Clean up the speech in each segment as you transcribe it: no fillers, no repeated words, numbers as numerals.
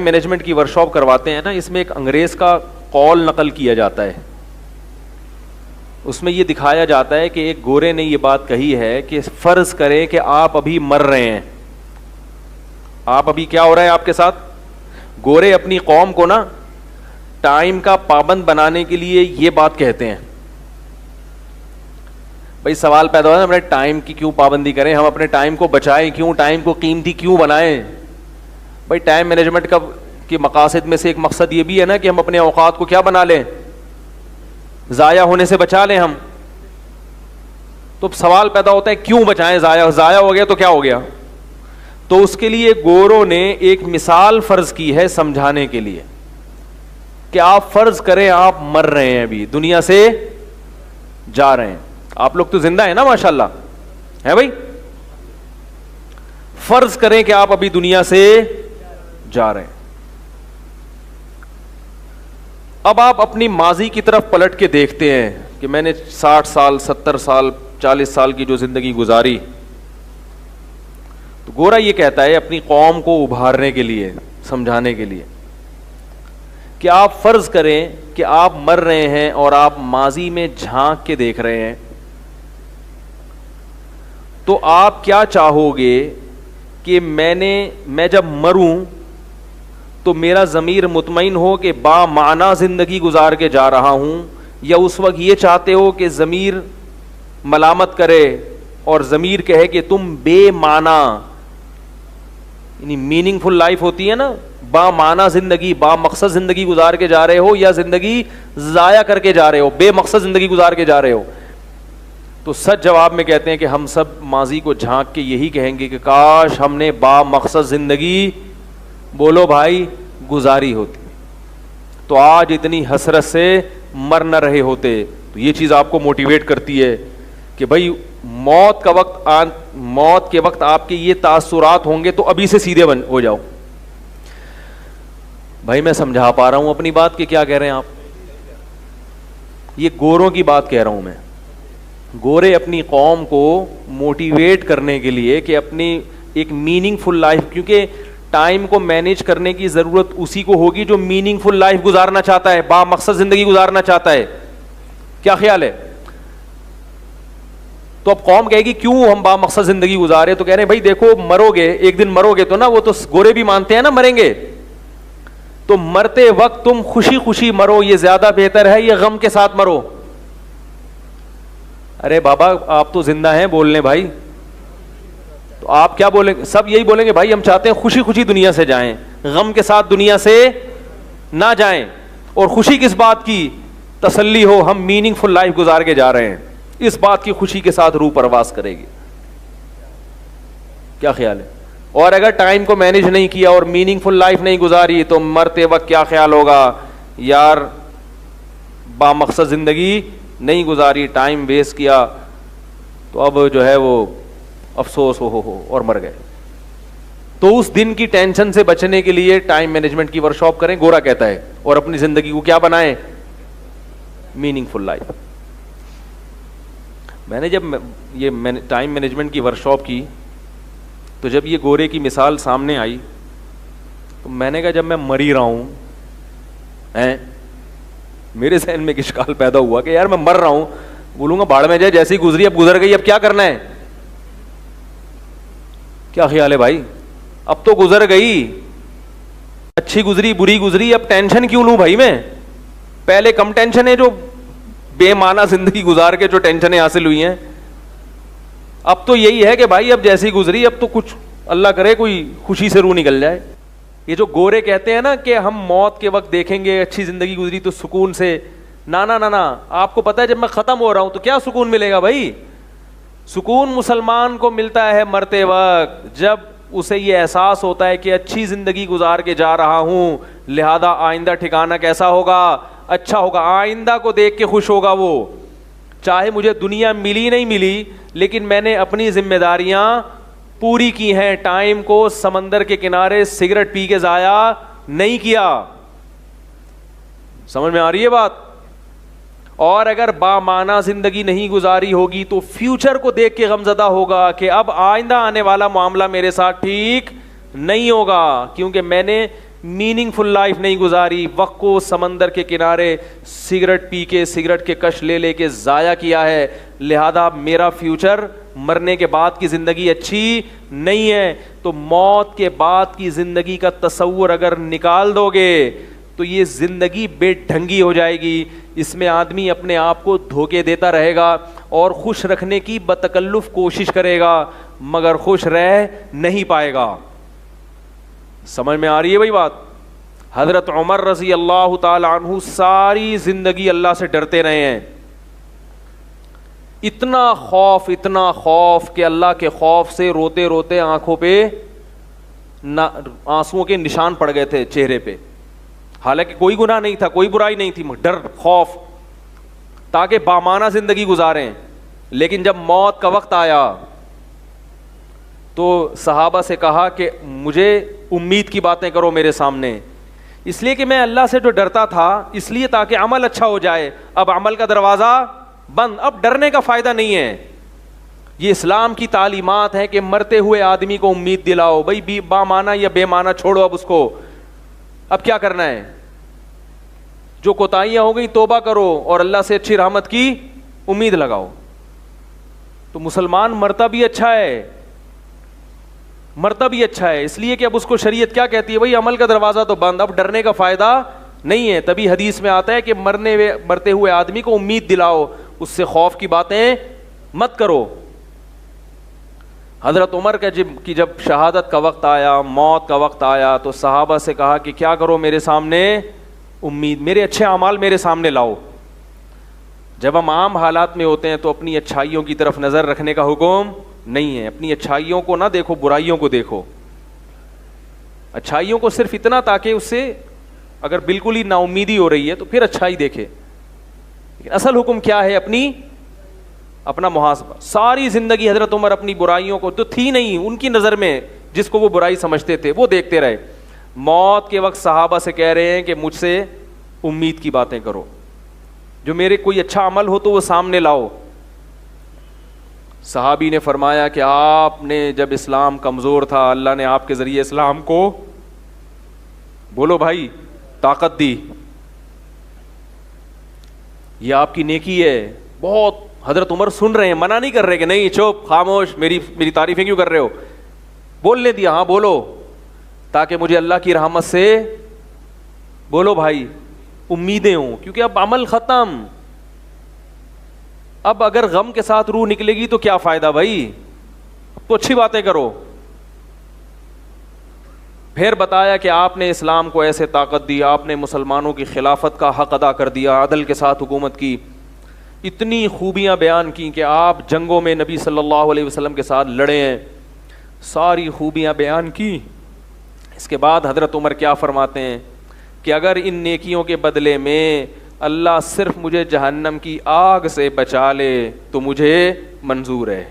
Management کی workshop کرواتے ہیں نا, اس میں ایک انگریز کا قول نقل کیا جاتا ہے. اس میں یہ دکھایا جاتا ہے کہ ایک گورے نے یہ بات کہی ہے کہ فرض کریں کہ آپ ابھی مر رہے ہیں. آپ ابھی کیا ہو رہا ہے آپ کے ساتھ؟ گورے اپنی قوم کو نا ٹائم کا پابند بنانے کے لیے یہ بات کہتے ہیں. بھائی سوال پیدا ہوا ہے ہم نے ٹائم کی کیوں پابندی کریں, ہم اپنے ٹائم کو بچائیں کیوں, ٹائم کو قیمتی کیوں بنائیں؟ بھائی ٹائم مینجمنٹ کا کے مقاصد میں سے ایک مقصد یہ بھی ہے نا کہ ہم اپنے اوقات کو کیا بنا لیں, ضائع ہونے سے بچا لیں ہم. تو سوال پیدا ہوتا ہے کیوں بچائیں, ضائع ہو گیا تو کیا ہو گیا؟ تو اس کے لیے گوروں نے ایک مثال فرض کی ہے سمجھانے کے لیے کہ آپ فرض کریں آپ مر رہے ہیں, ابھی دنیا سے جا رہے ہیں. آپ لوگ تو زندہ ہیں نا ماشاءاللہ, ہے بھائی؟ فرض کریں کہ آپ ابھی دنیا سے جا رہے ہیں. اب آپ اپنی ماضی کی طرف پلٹ کے دیکھتے ہیں کہ میں نے 60 سال 70 سال 40 سال کی جو زندگی گزاری. تو گورا یہ کہتا ہے اپنی قوم کو ابھارنے کے لیے, سمجھانے کے لیے کہ آپ فرض کریں کہ آپ مر رہے ہیں اور آپ ماضی میں جھانک کے دیکھ رہے ہیں, تو آپ کیا چاہو گے کہ میں جب مروں تو میرا ضمیر مطمئن ہو کہ با معنی زندگی گزار کے جا رہا ہوں, یا اس وقت یہ چاہتے ہو کہ ضمیر ملامت کرے اور ضمیر کہے کہ تم بے معنی, یعنی میننگ فل لائف ہوتی ہے نا, با معنی زندگی با مقصد زندگی گزار کے جا رہے ہو یا زندگی ضائع کر کے جا رہے ہو, بے مقصد زندگی گزار کے جا رہے ہو؟ تو سچ جواب میں کہتے ہیں کہ ہم سب ماضی کو جھانک کے یہی کہیں گے کہ کاش ہم نے با مقصد زندگی, بولو بھائی, گزاری ہوتی تو آج اتنی حسرت سے مر نہ رہے ہوتے. تو یہ چیز آپ کو موٹیویٹ کرتی ہے کہ بھائی موت کے وقت آپ کے یہ تاثرات ہوں گے تو ابھی سے سیدھے ہو جاؤ. بھائی میں سمجھا پا رہا ہوں اپنی بات کہ کیا کہہ رہے ہیں آپ؟ یہ گوروں کی بات کہہ رہا ہوں میں. گورے اپنی قوم کو موٹیویٹ کرنے کے لیے کہ اپنی ایک میننگ فل لائف, کیونکہ ٹائم کو مینیج کرنے کی ضرورت اسی کو ہوگی جو میننگ فل لائف گزارنا چاہتا ہے, با مقصد زندگی گزارنا چاہتا ہے. کیا خیال ہے؟ تو اب قوم کہے گی کیوں ہم با مقصد زندگی گزارے؟ تو کہہ رہے ہیں بھائی دیکھو مرو گے, ایک دن مرو گے تو نا, وہ تو گورے بھی مانتے ہیں نا مریں گے, تو مرتے وقت تم خوشی خوشی مرو یہ زیادہ بہتر ہے یا غم کے ساتھ مرو؟ ارے بابا آپ تو زندہ ہیں, بول لیں بھائی. تو آپ کیا بولیں گے؟ سب یہی بولیں گے بھائی ہم چاہتے ہیں خوشی خوشی دنیا سے جائیں, غم کے ساتھ دنیا سے نہ جائیں. اور خوشی کس بات کی؟ تسلی ہو ہم میننگ فل لائف گزار کے جا رہے ہیں, اس بات کی خوشی کے ساتھ روح پرواز کرے گی. کیا خیال ہے؟ اور اگر ٹائم کو مینیج نہیں کیا اور میننگ فل لائف نہیں گزاری تو مرتے وقت کیا خیال ہوگا؟ یار با مقصد زندگی نہیں گزاری, ٹائم ویسٹ کیا, تو اب جو ہے وہ افسوس ہو اور مر گئے. تو اس دن کی ٹینشن سے بچنے کے لیے ٹائم مینجمنٹ کی ورکشاپ کریں, گورا کہتا ہے, اور اپنی زندگی کو کیا بنائیں؟ Meaningful life. میں نے جب یہ ٹائم مینجمنٹ کی ورکشاپ کی تو جب یہ گورے کی مثال سامنے آئی تو میں نے کہا جب میں مر ہی رہا ہوں, میرے ذہن میں ایک اشکال پیدا ہوا کہ یار میں مر رہا ہوں, بولوں گا بھاڑ میں جائے, جیسی گزری اب گزر گئی, اب کیا کرنا ہے؟ کیا خیال ہے بھائی؟ اب تو گزر گئی, اچھی گزری بری گزری, اب ٹینشن کیوں لوں بھائی میں؟ پہلے کم ٹینشن ہے جو بے معنی زندگی گزار کے جو ٹینشنیں حاصل ہوئی ہیں. اب تو یہی ہے کہ بھائی اب جیسی گزری, اب تو کچھ اللہ کرے کوئی خوشی سے روح نکل جائے. یہ جو گورے کہتے ہیں نا کہ ہم موت کے وقت دیکھیں گے اچھی زندگی گزری تو سکون سے, نا, آپ کو پتا ہے جب میں ختم ہو رہا ہوں تو کیا سکون ملے گا بھائی؟ سکون مسلمان کو ملتا ہے مرتے وقت, جب اسے یہ احساس ہوتا ہے کہ اچھی زندگی گزار کے جا رہا ہوں, لہذا آئندہ ٹھکانہ کیسا ہوگا؟ اچھا ہوگا. آئندہ کو دیکھ کے خوش ہوگا وہ, چاہے مجھے دنیا ملی نہیں ملی لیکن میں نے اپنی ذمہ داریاں پوری کی ہیں, ٹائم کو سمندر کے کنارے سگریٹ پی کے ضائع نہیں کیا. سمجھ میں آ رہی ہے بات؟ اور اگر بامعنی زندگی نہیں گزاری ہوگی تو فیوچر کو دیکھ کے غمزدہ ہوگا کہ اب آئندہ آنے والا معاملہ میرے ساتھ ٹھیک نہیں ہوگا, کیونکہ میں نے میننگ فل لائف نہیں گزاری, وقت کو سمندر کے کنارے سگریٹ پی کے, سگریٹ کے کش لے لے کے ضائع کیا ہے. لہذا میرا فیوچر, مرنے کے بعد کی زندگی اچھی نہیں ہے. تو موت کے بعد کی زندگی کا تصور اگر نکال دو گے تو یہ زندگی بے ڈھنگی ہو جائے گی. اس میں آدمی اپنے آپ کو دھوکے دیتا رہے گا اور خوش رکھنے کی بتکلف کوشش کرے گا, مگر خوش رہ نہیں پائے گا. سمجھ میں آ رہی ہے بھائی بات؟ حضرت عمر رضی اللہ تعالی عنہ ساری زندگی اللہ سے ڈرتے رہے ہیں. اتنا خوف کہ اللہ کے خوف سے روتے روتے آنکھوں پہ آنسوؤں کے نشان پڑ گئے تھے چہرے پہ. حالانکہ کوئی گناہ نہیں تھا, کوئی برائی نہیں تھی, ڈر, خوف, تاکہ بامانہ زندگی گزاریں. لیکن جب موت کا وقت آیا تو صحابہ سے کہا کہ مجھے امید کی باتیں کرو میرے سامنے, اس لیے کہ میں اللہ سے جو ڈرتا تھا اس لیے تاکہ عمل اچھا ہو جائے. اب عمل کا دروازہ بند, اب ڈرنے کا فائدہ نہیں ہے. یہ اسلام کی تعلیمات ہے کہ مرتے ہوئے آدمی کو امید دلاؤ. بھائی بامانہ یا بے معنی چھوڑو اب اس کو, اب کیا کرنا ہے؟ جو کوتاہیاں ہو گئی توبہ کرو اور اللہ سے اچھی رحمت کی امید لگاؤ. تو مسلمان مرتا بھی اچھا ہے, مرتا بھی اچھا ہے, اس لیے کہ اب اس کو شریعت کیا کہتی ہے؟ بھائی عمل کا دروازہ تو بند, اب ڈرنے کا فائدہ نہیں ہے. تبھی حدیث میں آتا ہے کہ مرتے ہوئے آدمی کو امید دلاؤ, اس سے خوف کی باتیں مت کرو. حضرت عمر کی جب شہادت کا وقت آیا, موت کا وقت آیا, تو صحابہ سے کہا کہ کیا کرو میرے سامنے امید, میرے اچھے اعمال میرے سامنے لاؤ. جب ہم عام حالات میں ہوتے ہیں تو اپنی اچھائیوں کی طرف نظر رکھنے کا حکم نہیں ہے. اپنی اچھائیوں کو نہ دیکھو, برائیوں کو دیکھو. اچھائیوں کو صرف اتنا تاکہ اس سے اگر بالکل ہی نا امیدی ہو رہی ہے تو پھر اچھائی دیکھے. لیکن اصل حکم کیا ہے؟ اپنا محاسبہ. ساری زندگی حضرت عمر اپنی برائیوں کو تو تھی نہیں ان کی نظر میں, جس کو وہ برائی سمجھتے تھے وہ دیکھتے رہے. موت کے وقت صحابہ سے کہہ رہے ہیں کہ مجھ سے امید کی باتیں کرو, جو میرے کوئی اچھا عمل ہو تو وہ سامنے لاؤ. صحابی نے فرمایا کہ آپ نے جب اسلام کمزور تھا اللہ نے آپ کے ذریعے اسلام کو, بولو بھائی, طاقت دی. یہ آپ کی نیکی ہے. بہت حضرت عمر سن رہے ہیں, منع نہیں کر رہے کہ نہیں چپ خاموش, میری تعریفیں کیوں کر رہے ہو, بولنے دیا, ہاں بولو, تاکہ مجھے اللہ کی رحمت سے, بولو بھائی, امیدیں ہوں. کیونکہ اب عمل ختم, اب اگر غم کے ساتھ روح نکلے گی تو کیا فائدہ بھائی, تو اچھی باتیں کرو. پھر بتایا کہ آپ نے اسلام کو ایسے طاقت دی, آپ نے مسلمانوں کی خلافت کا حق ادا کر دیا, عدل کے ساتھ حکومت کی. اتنی خوبیاں بیان کی کہ آپ جنگوں میں نبی صلی اللہ علیہ وسلم کے ساتھ لڑے ہیں, ساری خوبیاں بیان کی. اس کے بعد حضرت عمر کیا فرماتے ہیں کہ اگر ان نیکیوں کے بدلے میں اللہ صرف مجھے جہنم کی آگ سے بچا لے تو مجھے منظور ہے.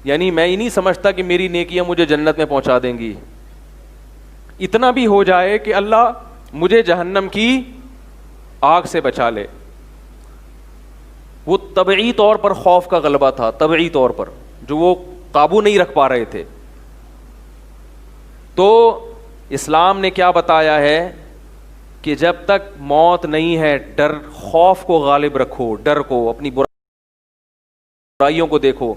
یعنی میں ہی نہیں سمجھتا کہ میری نیکیاں مجھے جنت میں پہنچا دیں گی, اتنا بھی ہو جائے کہ اللہ مجھے جہنم کی آگ سے بچا لے. وہ طبعی طور پر خوف کا غلبہ تھا, طبعی طور پر, جو وہ قابو نہیں رکھ پا رہے تھے. تو اسلام نے کیا بتایا ہے کہ جب تک موت نہیں ہے, ڈر, خوف کو غالب رکھو, ڈر کو, اپنی برائیوں کو دیکھو,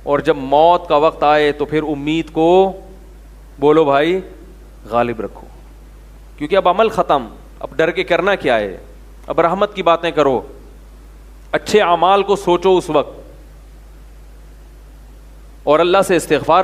اور جب موت کا وقت آئے تو پھر امید کو, بولو بھائی, غالب رکھو. کیونکہ اب عمل ختم, اب ڈر کے کرنا کیا ہے, اب رحمت کی باتیں کرو, اچھے اعمال کو سوچو اس وقت, اور اللہ سے استغفار